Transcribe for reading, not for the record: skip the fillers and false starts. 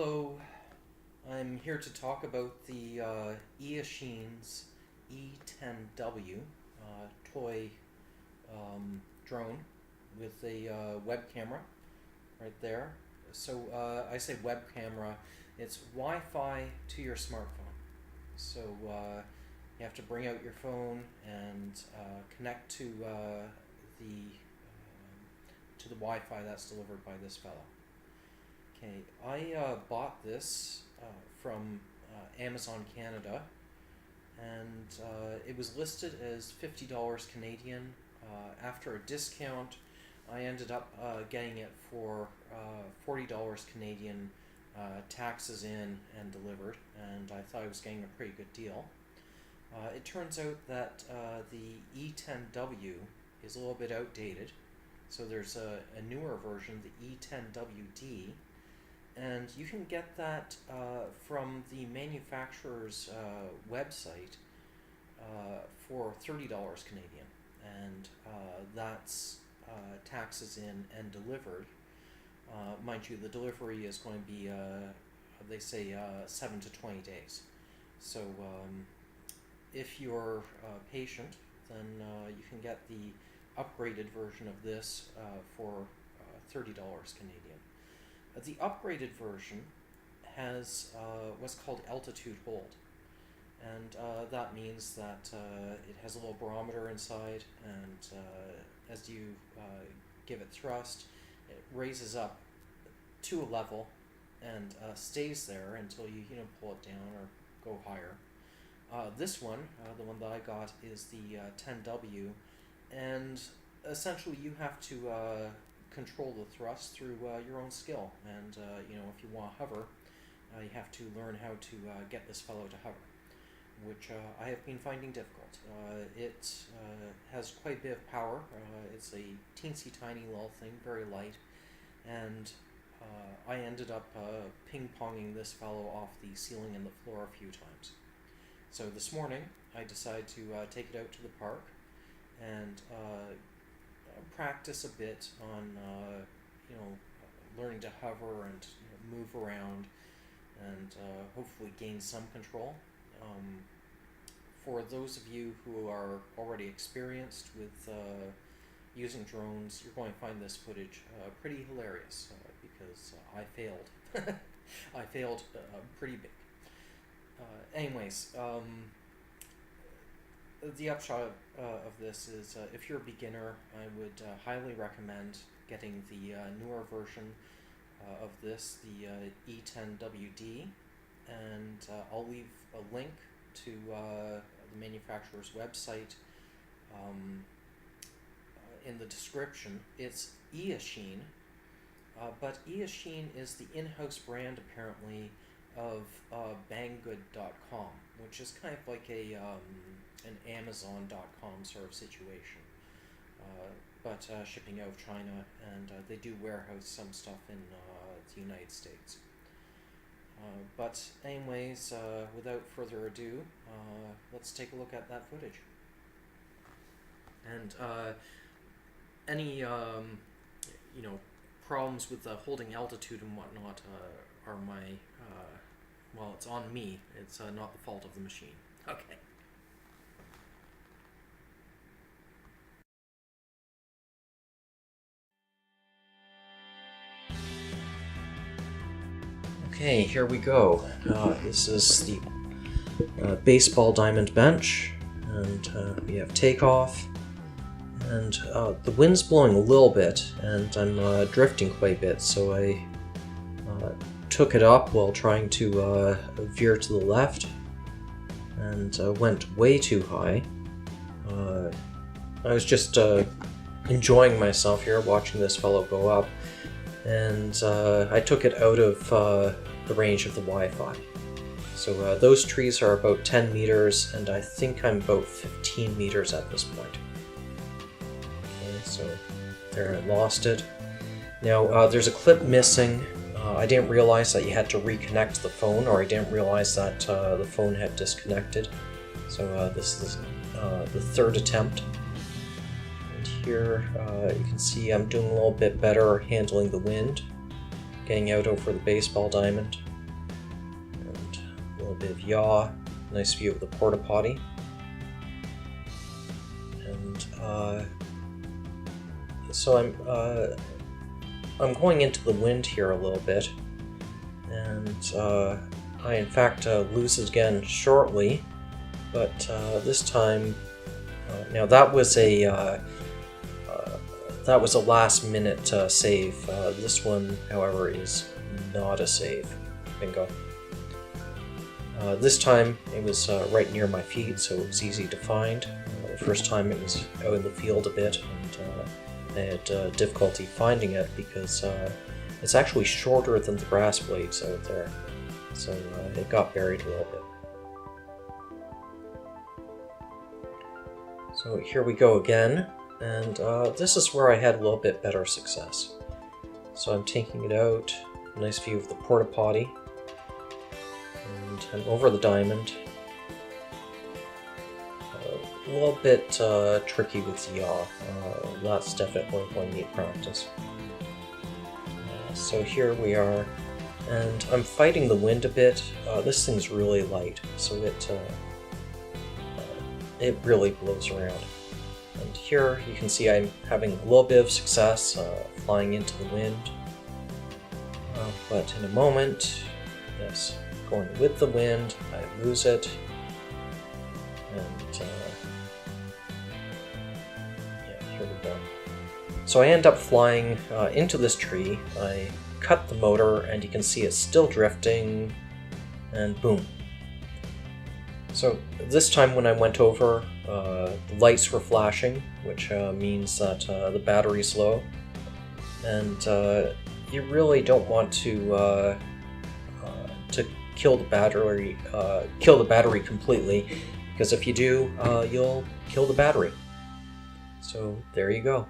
Hello, I'm here to talk about the Eachine's E10W toy drone with a web camera right there. So I say web camera, it's Wi-Fi to your smartphone. So you have to bring out your phone and connect to the Wi-Fi that's delivered by this fellow. Okay, I bought this from Amazon Canada, and it was listed as $50 Canadian. After a discount, I ended up getting it for $40 Canadian, taxes in and delivered, and I thought I was getting a pretty good deal. It turns out that the E10W is a little bit outdated, so there's a newer version, the E10WD, and you can get that from the manufacturer's website for $30 Canadian, and that's taxes in and delivered. Mind you, the delivery is going to be, they say, 7 to 20 days. So if you're patient, then you can get the upgraded version of this for $30 Canadian. The upgraded version has what's called altitude hold, and that means that it has a little barometer inside, and as you give it thrust, it raises up to a level and stays there until you pull it down or go higher. This one, the one that I got, is the 10W, and essentially you have to control the thrust through your own skill, and if you want to hover, you have to learn how to get this fellow to hover, which I have been finding difficult. It has quite a bit of power. It's a teensy tiny little thing, very light, and I ended up ping-ponging this fellow off the ceiling and the floor a few times. So this morning I decided to take it out to the park and practice a bit on learning to hover and move around, and hopefully gain some control. For those of you who are already experienced with using drones, you're going to find this footage pretty hilarious, because I failed. I failed pretty big. Anyways, the upshot of this is, if you're a beginner, I would highly recommend getting the newer version of this, the E10WD, and I'll leave a link to the manufacturer's website in the description. It's Eachine, but Eachine is the in-house brand, apparently, of Banggood.com, which is kind of like an Amazon.com sort of situation, but shipping out of China, and they do warehouse some stuff in the United States. But anyways, without further ado, let's take a look at that footage. And any problems with holding altitude and whatnot are my well, it's on me. It's not the fault of the machine. Okay. Okay, here we go. This is the baseball diamond bench, and we have takeoff, and the wind's blowing a little bit, and I'm drifting quite a bit, so I took it up while trying to veer to the left, and went way too high. I was just enjoying myself here, watching this fellow go up, and I took it out of the range of the Wi-Fi. So those trees are about 10 meters, and I think I'm about 15 meters at this point. Okay, so there, I lost it. Now there's a clip missing. I didn't realize that you had to reconnect the phone, or I didn't realize that the phone had disconnected. So this is the third attempt. And here you can see I'm doing a little bit better handling the wind, getting out over the baseball diamond. bit of yaw, nice view of the porta potty, and so I'm going into the wind here a little bit, and I in fact lose it again shortly, but this time, now that was a last minute save. This one, however, is not a save. Bingo. This time it was right near my feet, so it was easy to find. The first time it was out in the field a bit, and I had difficulty finding it because it's actually shorter than the grass blades out there, so it got buried a little bit. So here we go again, and this is where I had a little bit better success. So I'm taking it out, nice view of the porta potty, and I'm over the diamond. A little bit tricky with yaw, that's definitely going to need practice. So here we are, and I'm fighting the wind a bit. This thing's really light, so it really blows around. And here you can see I'm having a little bit of success flying into the wind. But in a moment, yes, going with the wind, I lose it. And yeah, here we go. So I end up flying into this tree. I cut the motor, and you can see it's still drifting, and boom. So this time when I went over, the lights were flashing, which means that the battery's low, and you really don't want to kill the battery completely, because if you do, you'll kill the battery. So there you go.